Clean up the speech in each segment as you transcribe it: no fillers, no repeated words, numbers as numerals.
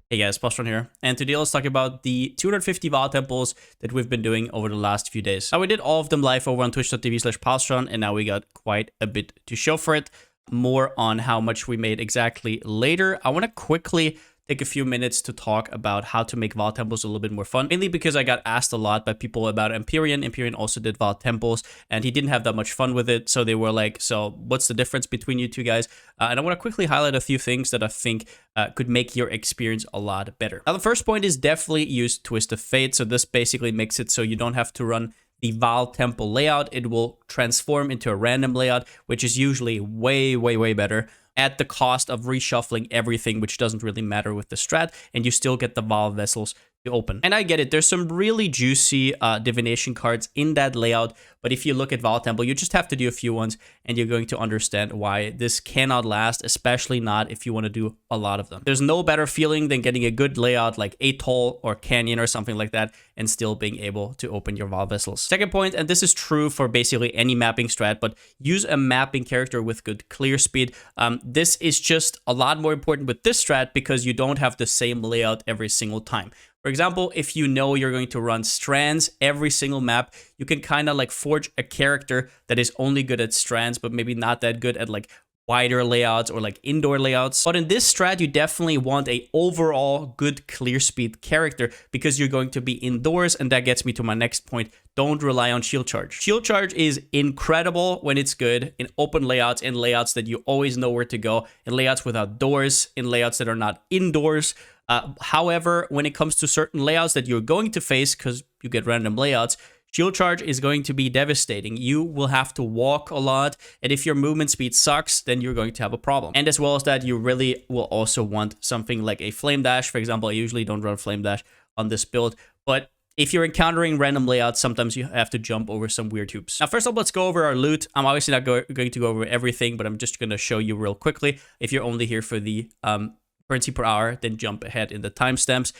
Hey guys, Palsteron here, and today let's talk about the 250 Vaal temples that we've been doing over the last few days. Now we did all of them live over on twitch.tv/Palsteron, and now we got quite a bit to show for it. More on how much we made exactly later. I want to quickly take a few minutes to talk about how to make Vaal temples a little bit more fun, mainly because I got asked a lot by people about Empyrean. Empyrean also did Vaal temples, and he didn't have that much fun with it, so they were like, so what's the difference between you two guys? And I want to quickly highlight a few things that I think could make your experience a lot better. Now, the first point is definitely use Twist of Fate, so this basically makes it so you don't have to run the Vaal temple layout. It will transform into a random layout, which is usually way better, at the cost of reshuffling everything, which doesn't really matter with the strat, and you still get the Vaal vessels to open. And I get it, there's some really juicy divination cards in that layout, but if you look at Vaal Temple, you just have to do a few ones, and you're going to understand why this cannot last, especially not if you want to do a lot of them. There's no better feeling than getting a good layout like Atoll or Canyon or something like that, and still being able to open your Vaal vessels. Second point, and this is true for basically any mapping strat, but use a mapping character with good clear speed. This is just a lot more important with this strat because you don't have the same layout every single time. For example, if you know you're going to run strands every single map, you can kind of like forge a character that is only good at strands, but maybe not that good at like wider layouts or like indoor layouts. But in this strat, you definitely want a overall good clear speed character because you're going to be indoors, and that gets me to my next point. Don't rely on shield charge. Shield charge is incredible when it's good in open layouts, in layouts that you always know where to go, in layouts without doors, in layouts that are not indoors. However, when it comes to certain layouts that you're going to face, because you get random layouts, shield charge is going to be devastating. You will have to walk a lot, and if your movement speed sucks, then you're going to have a problem. And as well as that, you really will also want something like a flame dash. For example, I usually don't run flame dash on this build, but if you're encountering random layouts, sometimes you have to jump over some weird hoops. Now, first up, let's go over our loot. I'm obviously not going to go over everything, but I'm just going to show you real quickly. If you're only here for the currency per hour, then jump ahead in the timestamps.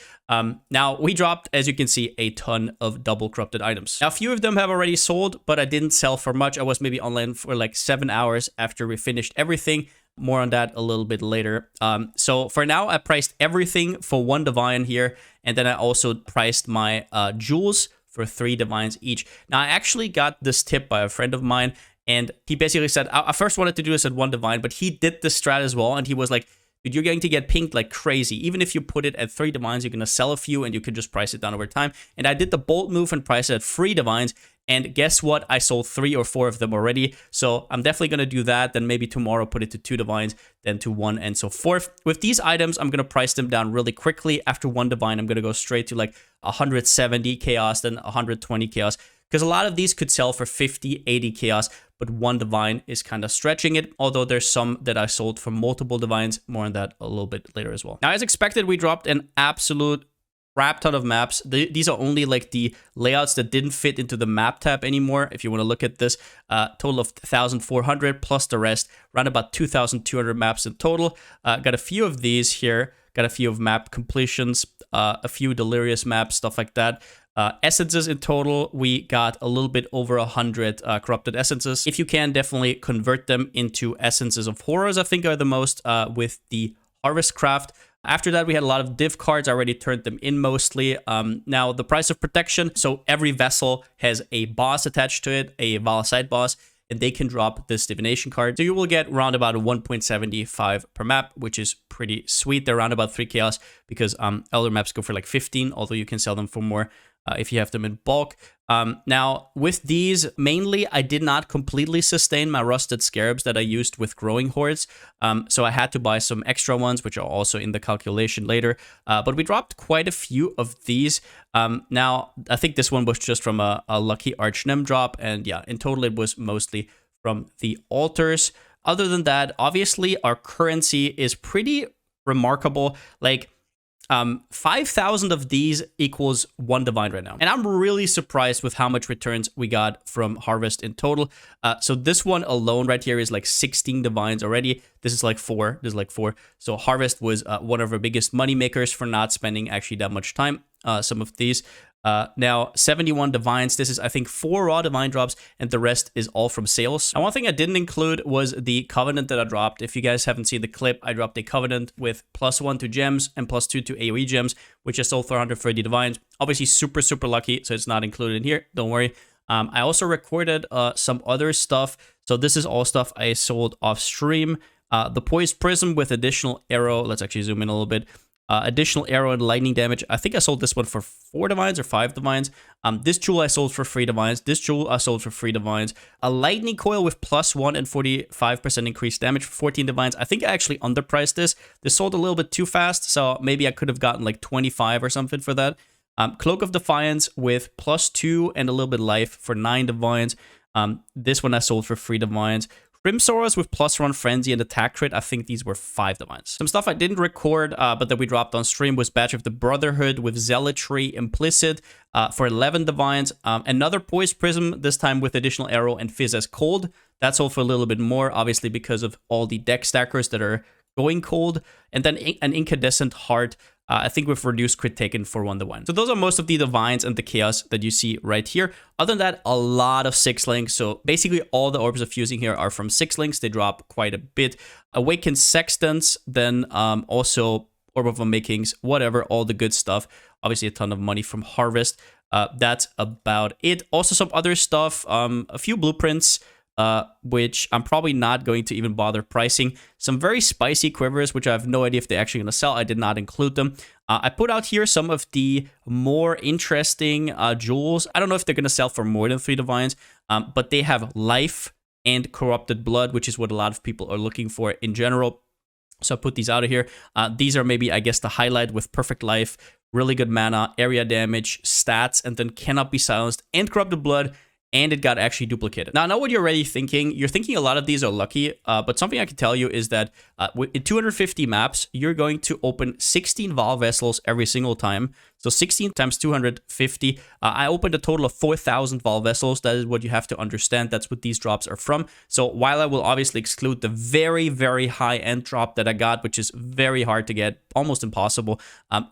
Now, we dropped, as you can see, a ton of double corrupted items. Now, a few of them have already sold, but I didn't sell for much. I was maybe online for like 7 hours after we finished everything. More on that a little bit later. So for now, I priced everything for 1 divine here, and then I also priced my jewels for 3 divines each. Now, I actually got this tip by a friend of mine, and he basically said, I first wanted to do this at 1 divine, but he did the strat as well, and he was like, dude, you're going to get pinged like crazy. Even if you put it at 3 divines, you're going to sell a few, and you can just price it down over time. And I did the bold move and priced it at 3 divines, and guess what? I sold 3 or 4 of them already. So I'm definitely going to do that. Then maybe tomorrow put it to 2 divines, then to 1, and so forth. With these items, I'm going to price them down really quickly. After 1 divine, I'm going to go straight to like 170 chaos, then 120 chaos. Because a lot of these could sell for 50, 80 chaos, but 1 divine is kind of stretching it, although there's some that I sold for multiple divines. More on that a little bit later as well. Now, as expected, we dropped an absolute crap ton of maps. These are only like the layouts that didn't fit into the map tab anymore. If you want to look at this, total of 1,400 plus the rest, around about 2,200 maps in total. Got a few of these here, got a few of map completions, a few delirious maps, stuff like that. Essences in total, we got a little bit over 100 corrupted essences. If you can, definitely convert them into essences of horrors, I think are the most with the harvest craft. After that, we had a lot of div cards. I already turned them in mostly. Now, the price of protection. So every vessel has a boss attached to it, a Vaal side boss, and they can drop this divination card. So you will get around about 1.75 per map, which is pretty sweet. They're around about 3 chaos because elder maps go for like 15, although you can sell them for more if you have them in bulk. Now, with these, mainly, I did not completely sustain my rusted scarabs that I used with growing hordes. So I had to buy some extra ones, which are also in the calculation later. But we dropped quite a few of these. Now, I think this one was just from a lucky archnem drop. And yeah, in total, it was mostly from the altars. Other than that, obviously, our currency is pretty remarkable. Like, 5,000 of these equals 1 divine right now. And I'm really surprised with how much returns we got from harvest in total. So this one alone right here is like 16 divines already. This is like 4. This is like 4. So harvest was one of our biggest money makers for not spending actually that much time. Some of these. Now, 71 divines. This is, I think, 4 raw divine drops, and the rest is all from sales. And one thing I didn't include was the covenant that I dropped. If you guys haven't seen the clip, I dropped a covenant with +1 to gems and +2 to AoE gems, which I sold for 130 divines. Obviously, super, super lucky, so it's not included in here. Don't worry. I also recorded some other stuff. So this is all stuff I sold off stream. The Poised Prism with additional arrow. Let's actually zoom in a little bit. Additional arrow and lightning damage. I think I sold this one for 4 divines or 5 divines. This jewel I sold for 3 divines. This jewel I sold for 3 divines. A lightning coil with +1 and 45% increased damage for 14 divines. I think I actually underpriced this. This sold a little bit too fast, so maybe I could have gotten like 25 or something for that. Cloak of Defiance with +2 and a little bit life for 9 divines. This one I sold for 3 divines. Crimsoras with +1 frenzy and attack crit. I think these were 5 divines. Some stuff I didn't record, but that we dropped on stream was Badge of the Brotherhood with Zealotry implicit for 11 divines. Another Poised Prism, this time with additional arrow and Fizz as cold. That's all for a little bit more, obviously because of all the deck stackers that are going cold. And then an Incandescent Heart, I think with reduced crit taken for 1 divine. So those are most of the divines and the chaos that you see right here. Other than that, a lot of 6 links. So basically all the orbs of fusing here are from 6 links. They drop quite a bit. Awakened Sextants, then also Orb of Unmakings, whatever, all the good stuff. Obviously a ton of money from Harvest. That's about it. Also some other stuff, a few blueprints, which I'm probably not going to even bother pricing. Some very spicy quivers, which I have no idea if they're actually going to sell. I did not include them. I put out here some of the more interesting jewels. I don't know if they're going to sell for more than 3 divines, but they have life and corrupted blood, which is what a lot of people are looking for in general. So I put these out of here. These are maybe, I guess, the highlight with perfect life, really good mana, area damage, stats, and then cannot be silenced, and corrupted blood, and it got actually duplicated. Now, I know what you're already thinking. You're thinking a lot of these are lucky, but something I can tell you is that in 250 maps, you're going to open 16 Vaal vessels every single time. So 16 times 250. I opened a total of 4,000 Vaal vessels. That is what you have to understand. That's what these drops are from. So while I will obviously exclude the very, very high-end drop that I got, which is very hard to get, almost impossible,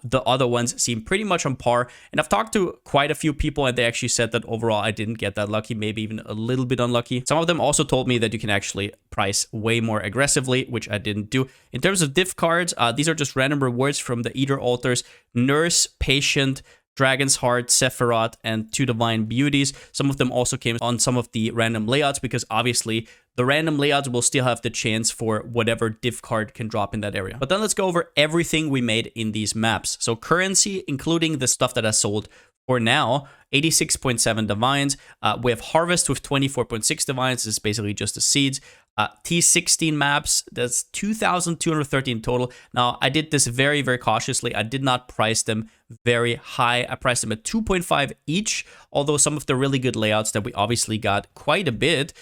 the other ones seem pretty much on par. And I've talked to quite a few people, and they actually said that overall I didn't get that lucky, maybe even a little bit unlucky. Some of them also told me that you can actually price way more aggressively, which I didn't do. In terms of diff cards, these are just random rewards from the Eater Altars. Nurse, Patient, Dragon's Heart, Sephiroth, and 2 Divine Beauties. Some of them also came on some of the random layouts, because obviously the random layouts will still have the chance for whatever diff card can drop in that area. But then let's go over everything we made in these maps. So currency, including the stuff that I sold for now, 86.7 divines. We have Harvest with 24.6 divines. This is basically just the seeds. T16 maps, that's 2,230 in total. Now, I did this very, very cautiously. I did not price them very high. I priced them at 2.5 each, although some of the really good layouts that we obviously got quite a bit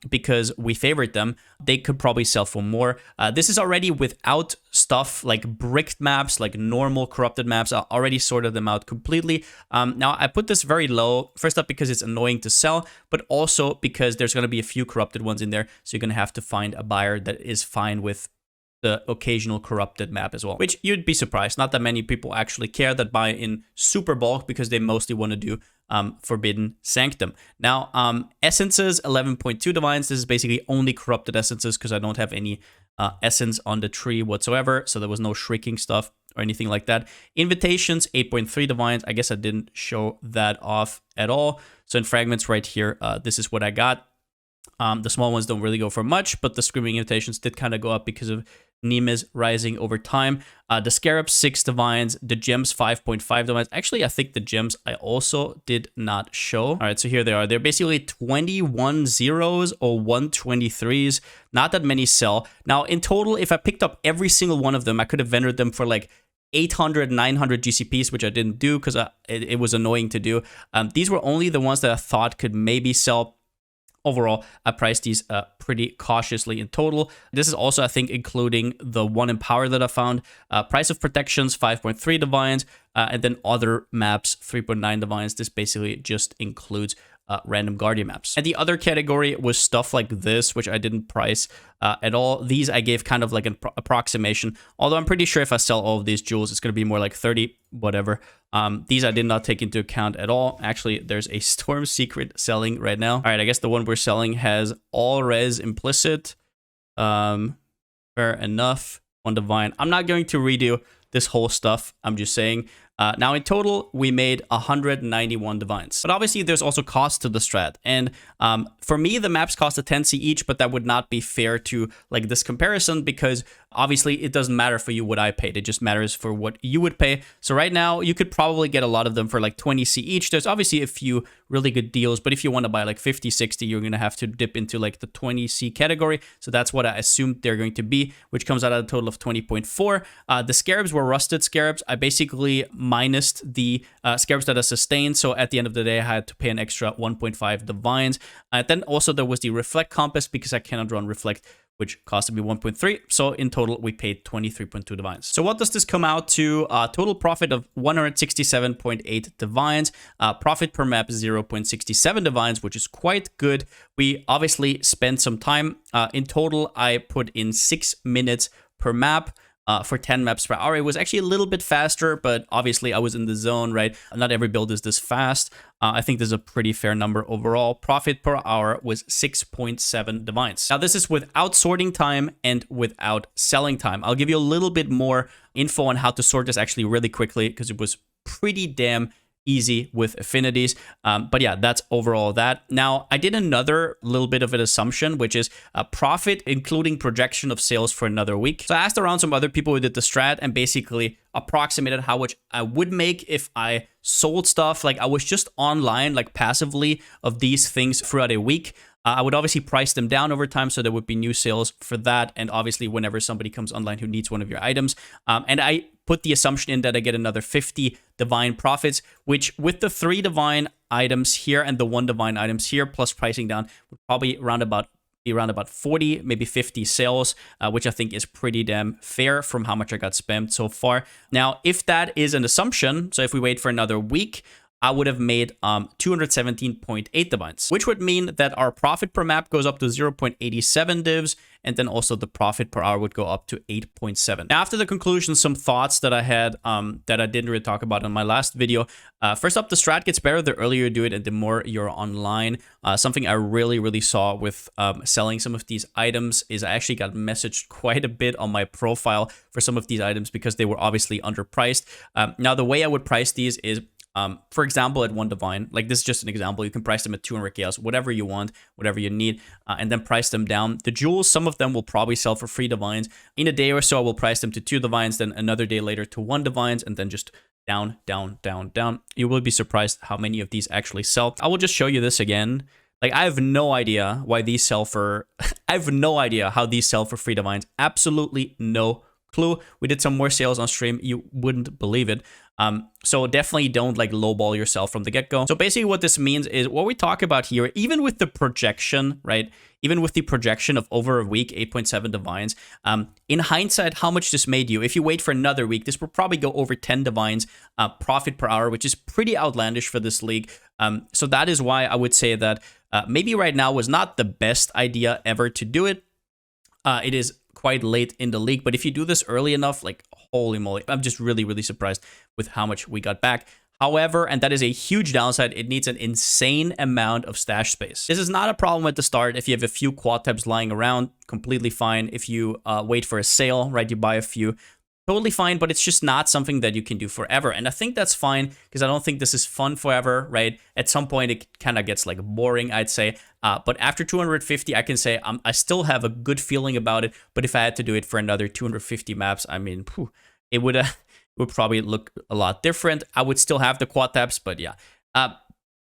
because we favored them, they could probably sell for more. This is already without stuff like bricked maps, like normal corrupted maps. I already sorted them out completely. Now, I put this very low, first up because it's annoying to sell, but also because there's going to be a few corrupted ones in there, so you're going to have to find a buyer that is fine with the occasional corrupted map as well, which you'd be surprised. Not that many people actually care that buy in super bulk, because they mostly want to do Forbidden Sanctum. Now, essences, 11.2 divines. This is basically only corrupted essences, because I don't have any essence on the tree whatsoever, so there was no shrieking stuff or anything like that. Invitations, 8.3 divines. I guess I didn't show that off at all. So in fragments right here, this is what I got. The small ones don't really go for much, but the Screaming Invitations did kind of go up because of Nemes rising over time. The Scarabs, 6 divines. The Gems, 5.5 divines. Actually, I think the Gems I also did not show. All right, so here they are. They're basically 21 zeros or 123s. Not that many sell. Now, in total, if I picked up every single one of them, I could have vendored them for like 800, 900 GCPs, which I didn't do because it was annoying to do. These were only the ones that I thought could maybe sell. Overall, I priced these pretty cautiously in total. This is also, I think, including the 1 in power that I found. Price of Protections, 5.3 divines. And then other maps, 3.9 divines. This basically just includes random Guardian maps. And the other category was stuff like this, which I didn't price at all. These I gave kind of like an approximation, although I'm pretty sure if I sell all of these jewels, it's going to be more like 30, whatever. These I did not take into account at all. Actually, there's a Storm Secret selling right now. All right, I guess the one we're selling has all res implicit. Fair enough. One divine. I'm not going to redo this whole stuff. I'm just saying. Now, in total, we made 191 divines. But obviously, there's also cost to the strat. And for me, the maps cost a 10C each, but that would not be fair to like this comparison because obviously it doesn't matter for you what I paid. It just matters for what you would pay. So right now, you could probably get a lot of them for like 20C each. There's obviously a few really good deals, but if you want to buy like 50, 60, you're going to have to dip into like the 20C category. So that's what I assumed they're going to be, which comes out at a total of 20.4. The scarabs were rusted scarabs. I basically minused the scarabs that are sustained. So at the end of the day, I had to pay an extra 1.5 divines. Then also there was the reflect compass because I cannot run reflect, which costed me 1.3. So in total, we paid 23.2 divines. So what does this come out to? Total profit of 167.8 divines. Profit per map is 0.67 divines, which is quite good. We obviously spent some time. In total, I put in 6 minutes per map. For 10 maps per hour. It was actually a little bit faster, but obviously I was in the zone, right? Not every build is this fast. I think this is a pretty fair number overall. Profit per hour was 6.7 divines. Now, this is without sorting time and without selling time. I'll give you a little bit more info on how to sort this actually really quickly because it was pretty damn easy with affinities. But yeah, that's overall that. Now, I did another little bit of an assumption, which is a profit, including projection of sales for another week. So I asked around some other people who did the strat and basically approximated how much I would make if I sold stuff. Like I was just online, like passively of these things throughout a week. I would obviously price them down over time, so there would be new sales for that. And obviously, whenever somebody comes online who needs one of your items. And I put the assumption in that I get another 50 divine profits, which with the 3 divine items here and the 1 divine items here, plus pricing down, would probably be around about 40, maybe 50 sales, which I think is pretty damn fair from how much I got spammed so far. Now, if that is an assumption, so if we wait for another week, I would have made 217.8 divines, which would mean that our profit per map goes up to 0.87 divs, and then also the profit per hour would go up to 8.7. Now, after the conclusion, some thoughts that I had that I didn't really talk about in my last video. First up, the strat gets better the earlier you do it and the more you're online. Something I really saw with selling some of these items is I actually got messaged quite a bit on my profile for some of these items because they were obviously underpriced. Now, the way I would price these is for example, at 1 divine, like this is just an example, you can price them at 200 chaos, whatever you want, whatever you need, and then price them down. The jewels, some of them will probably sell for 3 divines. In a day or so, I will price them to 2 divines, then another day later to 1 divines, and then just down, down, down, down. You will be surprised how many of these actually sell. I will just show you this again. Like, I have no idea why these sell for, I have no idea how these sell for 3 divines. Absolutely no clue. We did some more sales on stream. You wouldn't believe it. So definitely don't like lowball yourself from the get-go. So basically what this means is what we talk about here, even with the projection, right? Even with the projection of over a week, 8.7 divines, in hindsight, how much this made you? If you wait for another week, this will probably go over 10 divines profit per hour, which is pretty outlandish for this league. So that is why I would say that maybe right now was not the best idea ever to do it. It is quite late in the league, but if you do this early enough, like holy moly, I'm just really surprised with how much we got back. However, and that is a huge downside, it needs an insane amount of stash space. This is not a problem at the start. If you have a few quad tabs lying around, completely fine. If you wait for a sale, right, you buy a few, totally fine, but it's just not something that you can do forever. And I think that's fine because I don't think this is fun forever, right? At some point, it kind of gets like boring, I'd say. But after 250, I can say I still have a good feeling about it. But if I had to do it for another 250 maps, I mean, it would probably look a lot different. I would still have the quad tabs, but yeah.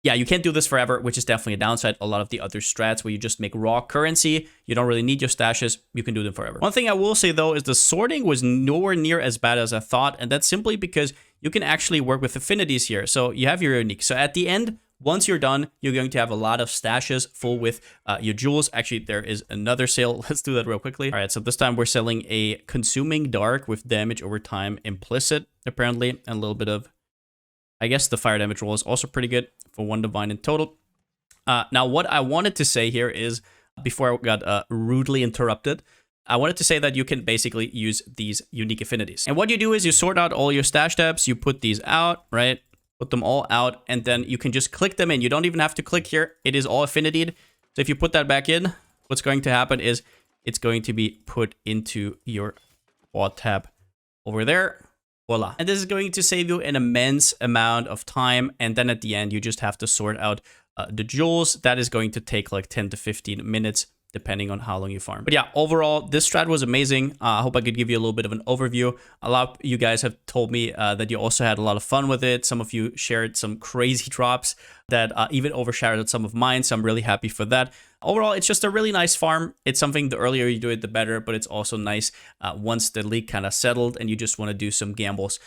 Yeah, you can't do this forever, which is definitely a downside. A lot of the other strats where you just make raw currency, you don't really need your stashes, you can do them forever. One thing I will say though is the sorting was nowhere near as bad as I thought, and that's simply because you can actually work with affinities here. So you have your unique. So at the end, once you're done, you're going to have a lot of stashes full with your jewels. Actually, there is another sale. Let's do that real quickly. All right, so this time we're selling a consuming dark with damage over time implicit, apparently, and a little bit of, I guess the fire damage roll is also pretty good for 1 divine in total. Now, what I wanted to say here is, before I got rudely interrupted, I wanted to say that you can basically use these unique affinities. And what you do is you sort out all your stash tabs, you put these out, right? Put them all out, and then you can just click them in. You don't even have to click here. It is all affinitied. So if you put that back in, what's going to happen is it's going to be put into your quad tab over there. Voila. And this is going to save you an immense amount of time. And then at the end, you just have to sort out the jewels. That is going to take like 10 to 15 minutes, depending on how long you farm. But yeah, overall, this strat was amazing. I hope I could give you a little bit of an overview. A lot of you guys have told me that you also had a lot of fun with it. Some of you shared some crazy drops that even overshadowed some of mine, so I'm really happy for that. Overall, it's just a really nice farm. It's something the earlier you do it, the better, but it's also nice once the league kind of settled and you just want to do some gambles.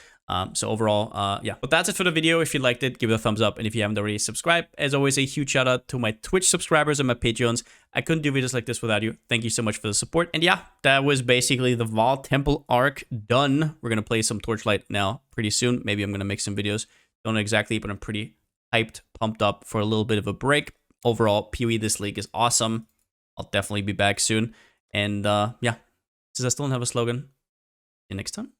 So overall, yeah. But that's it for the video. If you liked it, give it a thumbs up. And if you haven't already, subscribe. As always, a huge shout out to my Twitch subscribers and my Patreons. I couldn't do videos like this without you. Thank you so much for the support. And yeah, that was basically the Vaal Temple arc done. We're going to play some Torchlight now pretty soon. Maybe I'm going to make some videos. Don't know exactly, but I'm pretty hyped, pumped up for a little bit of a break. Overall, PoE this league is awesome. I'll definitely be back soon. And yeah, since I still don't have a slogan, see you next time.